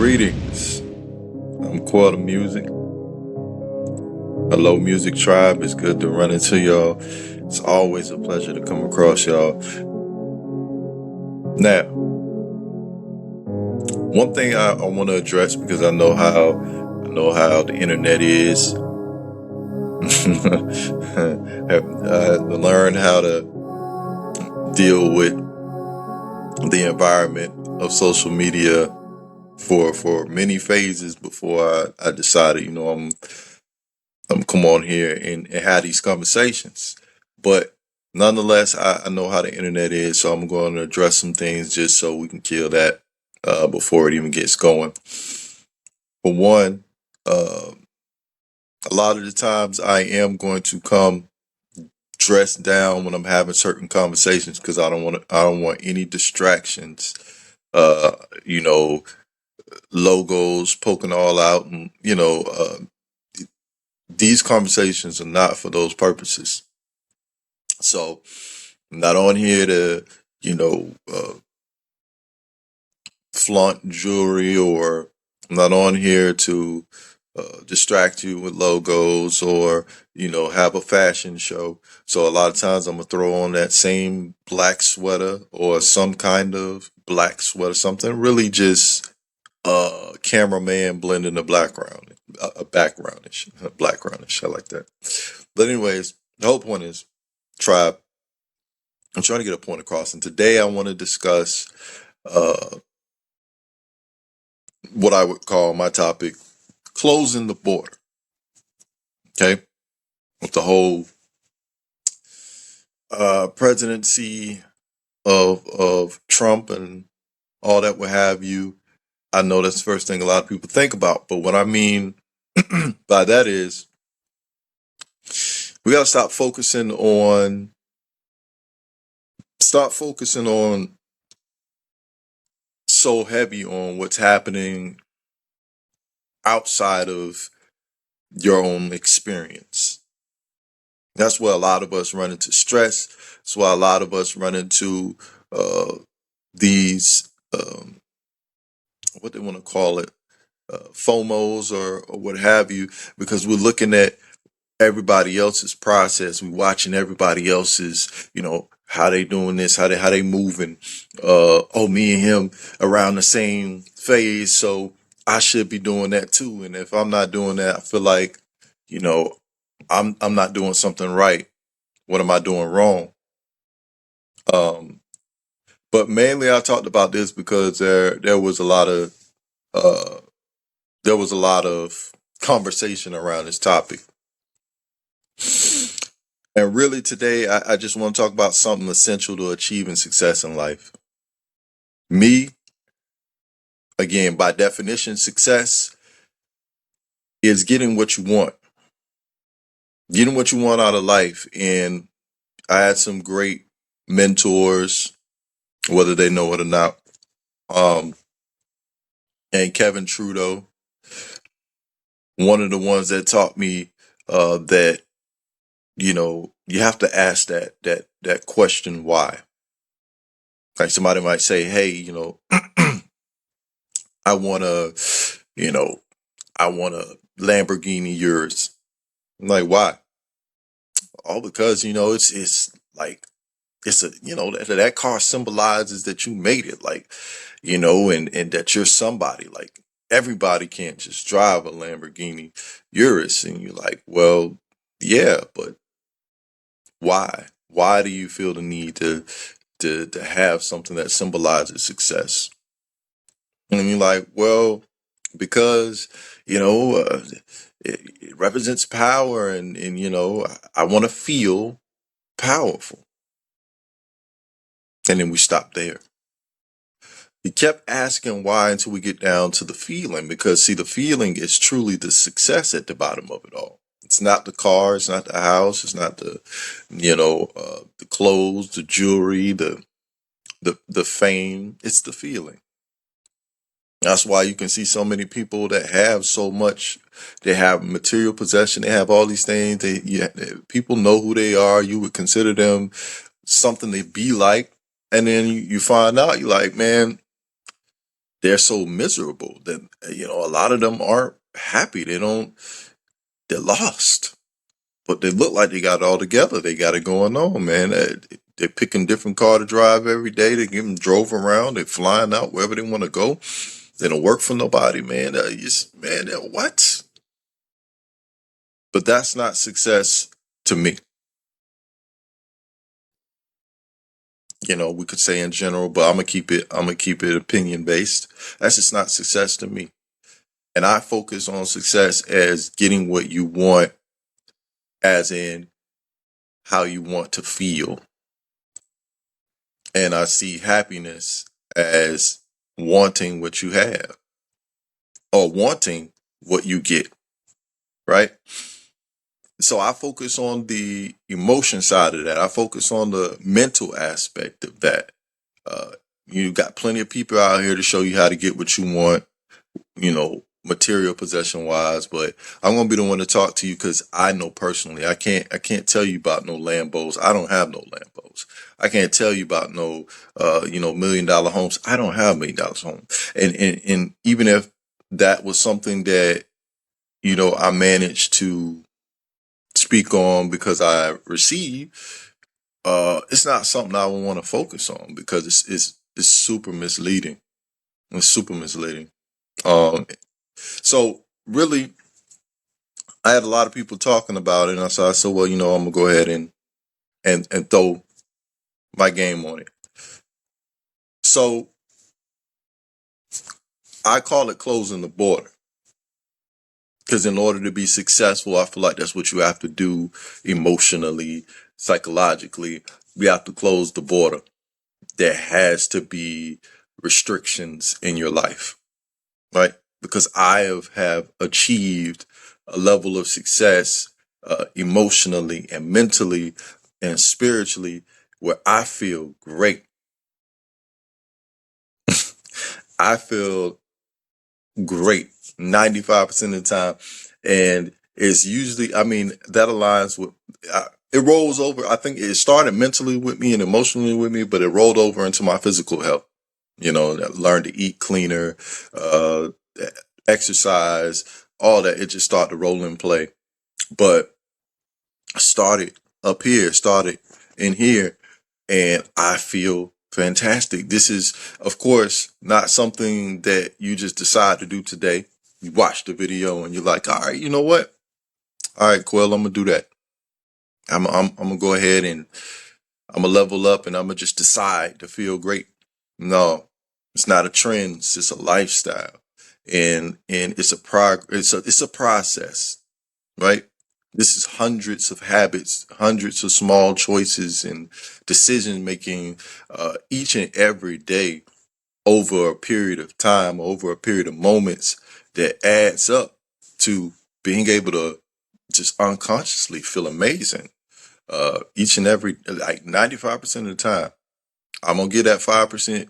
Greetings. I'm Quarter Music. Hello, Music Tribe. It's good to run into y'all. It's always a pleasure to come across y'all. Now, one thing I want to address because I know how the internet is. I learned how to deal with the environment of social media for many phases before I decided, I'm come on here and have these conversations. But nonetheless, I know how the internet is, so I'm going to address some things just so we can kill that before it even gets going. For one, uh, a lot of the times I am going to come dressed down when I'm having certain conversations because I don't want any distractions. Uh, you know, logos poking all out, and these conversations are not for those purposes. So I'm not on here to, you know, uh, flaunt jewelry, or I'm not on here to distract you with logos, or, have a fashion show. So a lot of times I'm going to throw on that same black sweater or some kind of black sweater, something really just cameraman blending the background, a backgroundish, a backgroundish. I like that. But anyways, the whole point is, tribe, I'm trying to get a point across, and today I want to discuss uh, what I would call my topic: closing the border. Okay, with the whole presidency of Trump and all that, what have you. I know that's the first thing a lot of people think about, but what I mean by that is we got to stop focusing on so heavy on what's happening outside of your own experience. That's where a lot of us run into stress. That's why a lot of us run into uh, these, what they want to call it, FOMOs, or what have you, because we're looking at everybody else's process. We're watching everybody else's, how they doing this, how they moving. Oh, me and him around the same phase, so I should be doing that too. And if I'm not doing that, I feel like, you know, I'm not doing something right. What am I doing wrong? Um, but mainly, I talked about this because uh, there was a lot of conversation around this topic, and really today, I just want to talk about something essential to achieving success in life. Me, again, by definition, success is getting what you want out of life. And I had some great mentors, whether they know it or not. Um, and Kevin Trudeau, one of the ones that taught me that you have to ask that question, why. Like, somebody might say, hey, I want to, you know, I want a Lamborghini Urus. I'm like, why? All because it's like, it's a, that car symbolizes that you made it, like, and that you're somebody. Like, everybody can't just drive a Lamborghini Urus. And you're like, well, yeah, but why? Why do you feel the need to have something that symbolizes success? And you're like, well, because it represents power, and I want to feel powerful. And then we stop there. He kept asking why until we get down to the feeling, because see, the feeling is truly the success at the bottom of it all. It's not the car, it's not the house, it's not the clothes, the jewelry, the fame. It's the feeling. That's why you can see so many people that have so much. They have material possession. They have all these things. People know who they are. You would consider them something to be like, and then you find out, you're like, man, they're so miserable that, a lot of them aren't happy. They're lost, but they look like they got it all together. They got it going on, man. They're picking different car to drive every day. They get them drove around. They're flying out wherever they want to go. They don't work for nobody, man. What? But that's not success to me. We could say in general, but I'm gonna keep it opinion based. That's just not success to me. And I focus on success as getting what you want, as in how you want to feel. And I see happiness as wanting what you have or wanting what you get, right? So I focus on the emotion side of that. I focus on the mental aspect of that. Uh, you got plenty of people out here to show you how to get what you want, material possession wise. But I'm gonna be the one to talk to you because I know personally. I can't tell you about no Lambos. I don't have no Lambos. I can't tell you about no $1 million homes. I don't have $1 million home. And even if that was something that, I managed to speak on because I receive, it's not something I would want to focus on because it's super misleading. It's super misleading. So really, I had a lot of people talking about it, and I said, well, I'm gonna go ahead and throw my game on it. So I call it closing the border because in order to be successful, I feel like that's what you have to do emotionally, psychologically. We have to close the border. There has to be restrictions in your life, right? Because I have achieved a level of success emotionally and mentally and spiritually where I feel great. I feel great 95% of the time. And it's usually, that aligns with, it rolls over. I think it started mentally with me and emotionally with me, but it rolled over into my physical health. I learned to eat cleaner, uh, exercise, all that. It just started to roll in play. But I started up here, started in here, and I feel fantastic. This is, of course, not something that you just decide to do today. You watch the video and you're like, all right, you know what? All right, Quill, I'm gonna do that. I'm gonna go ahead and I'm gonna level up and I'm gonna just decide to feel great. No, it's not a trend. It's just a lifestyle, and it's a process, right? This is hundreds of habits, hundreds of small choices and decision making each and every day over a period of time, over a period of moments that adds up to being able to just unconsciously feel amazing each and every, like 95% of the time. I'm gonna get that 5%.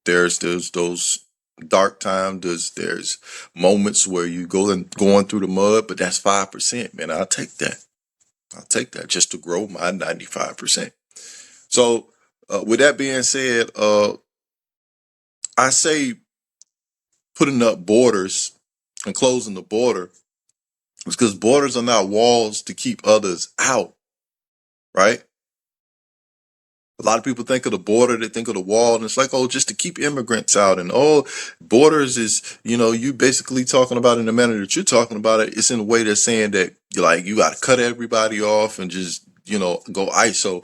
There's those dark times. There's moments where you going through the mud, but that's 5%, man. I'll take that. I'll take that just to grow my 95%. So, with that being said, I say putting up borders and closing the border is because borders are not walls to keep others out, right? A lot of people think of the border, they think of the wall, and it's like, oh, just to keep immigrants out. And oh, borders is, you basically talking about in the manner that you're talking about it. It's in a way that's saying that you got to cut everybody off and just, go ISO.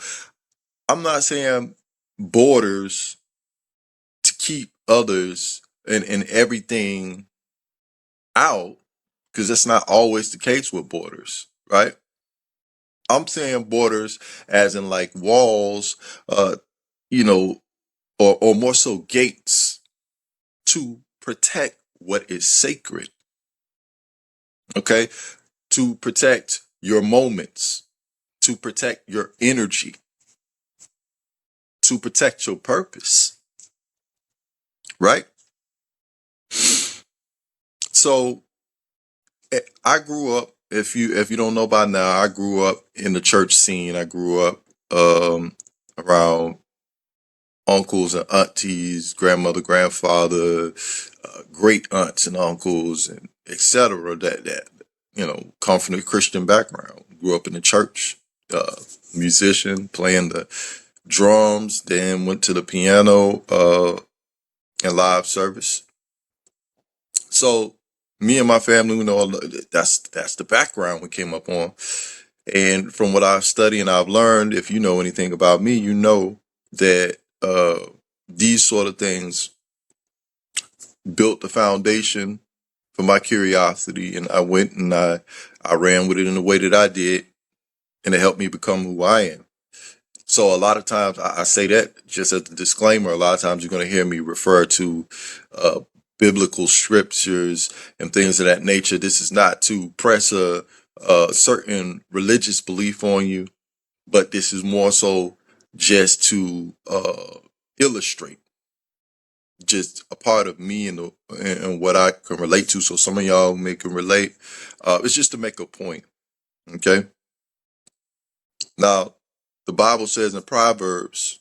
I'm not saying borders to keep others and everything out, because that's not always the case with borders, right? I'm saying borders as in like walls, you know, or more so gates to protect what is sacred, okay? To protect your moments, to protect your energy, to protect your purpose, right? So I grew up, if you don't know by now, I grew up in the church scene. I grew up around uncles and aunties, grandmother, grandfather, great aunts and uncles, and etc. That come from a Christian background. Grew up in the church, uh, musician, playing the drums. Then went to the piano in live service. So me and my family, that's the background we came up on. And from what I've studied and I've learned, if you know anything about me, you know that these sort of things built the foundation for my curiosity, and I went and I ran with it in the way that I did, and it helped me become who I am. So a lot of times I say that just as a disclaimer. A lot of times you're going to hear me refer to uh, biblical scriptures and things of that nature. This is not to press a certain religious belief on you, but this is more so just to illustrate just a part of me and what I can relate to. So some of y'all may can relate. It's just to make a point. Okay. Now, the Bible says in Proverbs,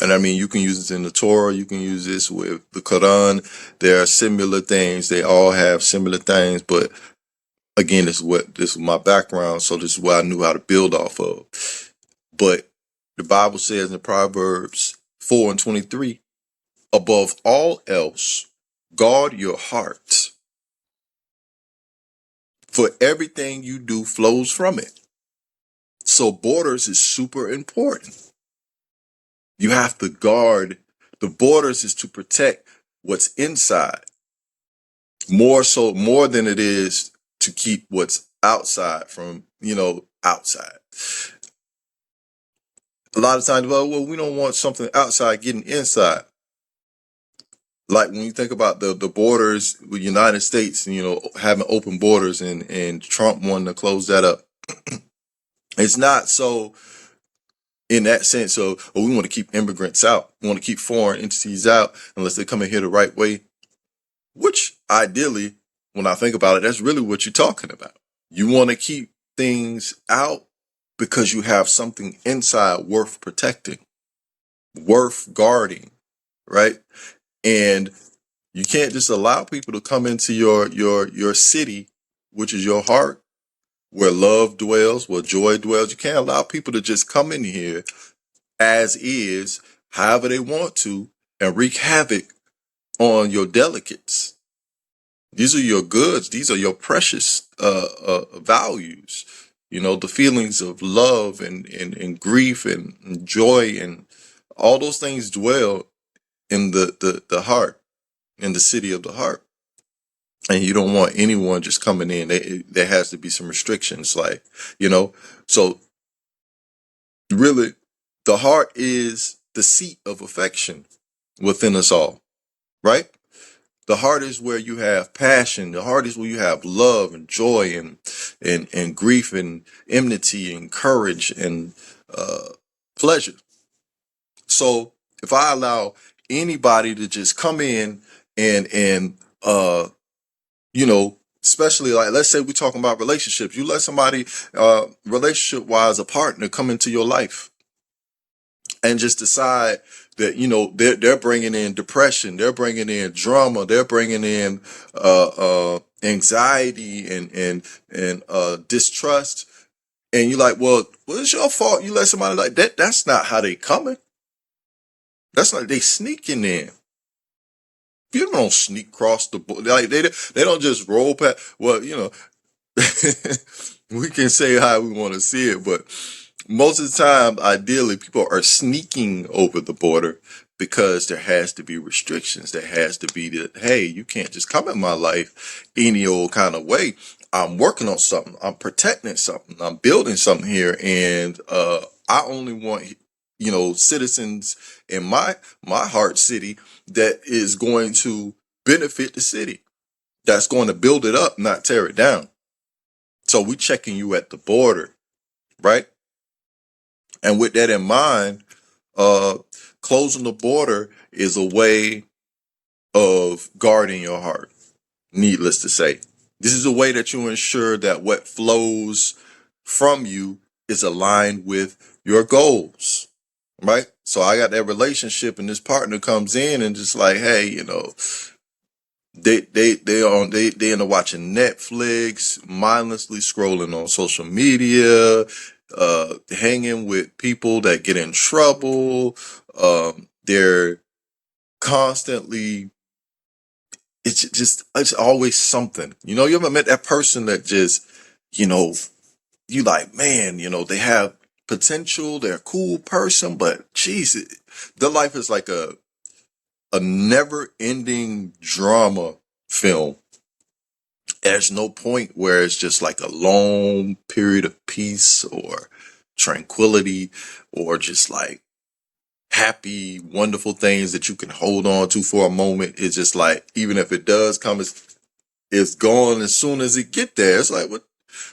and I mean, you can use this in the Torah, you can use this with the Quran. There are similar things. They all have similar things, but again, this is my background, so this is what I knew how to build off of. But the Bible says in Proverbs 4:23, above all else, guard your heart, for everything you do flows from it. So borders is super important. You have to guard the borders is to protect what's inside more than it is to keep what's outside from, outside. A lot of times, well, we don't want something outside getting inside. Like when you think about the borders with the United States, having open borders and Trump wanting to close that up. It's not so in that sense of, we want to keep immigrants out. We want to keep foreign entities out unless they come in here the right way, which ideally, when I think about it, that's really what you're talking about. You want to keep things out because you have something inside worth protecting, worth guarding, right? And you can't just allow people to come into your city, which is your heart, where love dwells, where joy dwells. You can't allow people to just come in here as is, however they want to, and wreak havoc on your delicates. These are your goods. These are your precious values. The feelings of love and grief and joy and all those things dwell in the heart, in the city of the heart. And you don't want anyone just coming in. There has to be some restrictions, so really, the heart is the seat of affection within us all, right? The heart is where you have passion. The heart is where you have love and joy and grief and enmity and courage and pleasure. So if I allow anybody to just come in and especially like, let's say we're talking about relationships, you let somebody relationship wise, a partner, come into your life and just decide that they're bringing in depression, they're bringing in drama, they're bringing in anxiety and distrust, and you're like, well, it's your fault you let somebody like that. That's not how they coming. That's not, they sneaking in. You don't sneak across the board. Like they don't just roll past. Well, we can say how we want to see it, but most of the time, ideally, people are sneaking over the border because there has to be restrictions. There has to be hey, you can't just come in my life any old kind of way. I'm working on something. I'm protecting something. I'm building something here, and I only want citizens in my heart city that is going to benefit the city. That's going to build it up, not tear it down. So we checking you at the border, right? And with that in mind, closing the border is a way of guarding your heart. Needless to say, this is a way that you ensure that what flows from you is aligned with your goals, right? So I got that relationship, and this partner comes in and just like, hey, they end up watching Netflix, mindlessly scrolling on social media, hanging with people that get in trouble. They're constantly, it's always something. You ever met that person that just, you know, you like, man, they have potential, they're a cool person, but geez, their life is like a never ending drama film. There's no point where it's just like a long period of peace or tranquility or just like happy, wonderful things that you can hold on to for a moment. It's just like, even if it does come, it's gone as soon as it get there. It's like,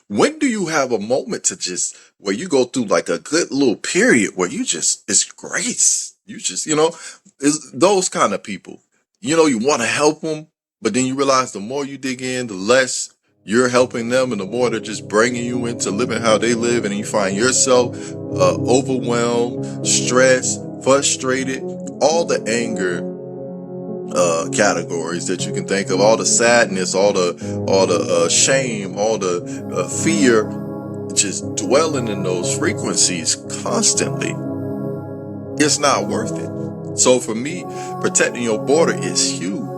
when do you have a moment to just, where you go through like a good little period where it's grace. You just, it's those kind of people. You want to help them, but then you realize the more you dig in, the less you're helping them, and the more they're just bringing you into living how they live, and you find yourself overwhelmed, stressed, frustrated, all the anger categories that you can think of, all the sadness, all the shame, all the fear, just dwelling in those frequencies constantly. It's not worth it. So for me, protecting your border is huge.